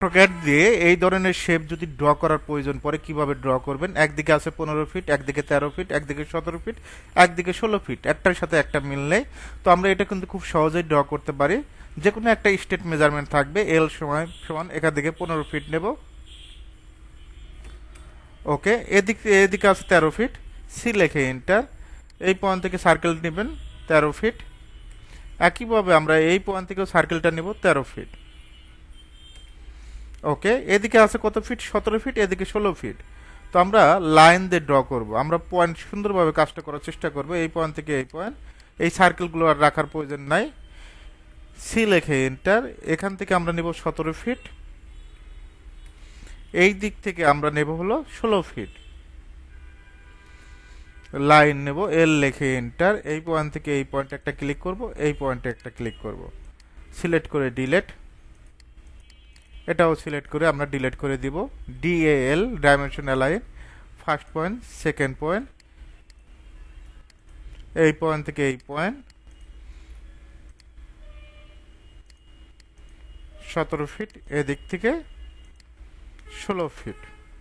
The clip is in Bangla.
অটোক্যাড দিয়ে এই ধরনের শেপ যদি ড্র করার প্রয়োজন পড়ে কিভাবে ড্র করবেন, একদিকে আছে 15 ফিট, একদিকে 13 ফিট, একদিকে 17 ফিট, একদিকে 16 ফিট, একটার সাথে একটা মিল নেই। তো আমরা এটা কিন্তু খুব সহজেই ড্র করতে পারি। যে কোনো একটা স্টেট মেজারমেন্ট থাকবে, এল সমান সমান এখান থেকে 15 ফিট নেব। ওকে, এদিকে এদিকে আছে 13 ফিট, সি লেখে এন্টার। এই পয়েন্ট থেকে সার্কেল নেবেন 13 ফিট। একইভাবে আমরা এই পয়েন্ট থেকেও সার্কেলটা নেব 13 ফিট। ওকে, এদিকে আছে কত ফিট? 17 ফিট, এদিকে 16 ফিট। তো আমরা লাইন দিয়ে ড্র করব, আমরা পয়েন্ট সুন্দরভাবে কাজটা করার চেষ্টা করব। এই পয়েন্ট থেকে এই পয়েন্ট, এই সার্কেলগুলো আর রাখার প্রয়োজন নাই। সি লেখে এন্টার। এখান থেকে আমরা নেব 17 ফিট, এই দিক থেকে আমরা নেব হলো 16 ফিট। লাইন নেব, এল লেখে এন্টার। এই পয়েন্ট থেকে এই পয়েন্টে একটা ক্লিক করব, এই পয়েন্টে একটা ক্লিক করব। সিলেক্ট করে ডিলেট, এটাও সিলেক্ট করে আমরা ডিলিট করে দিব। DL dimension align, first point, second point, এই পয়েন্ট থেকে এই পয়েন্ট 17 ফিট, এদিক থেকে 16 ফিট।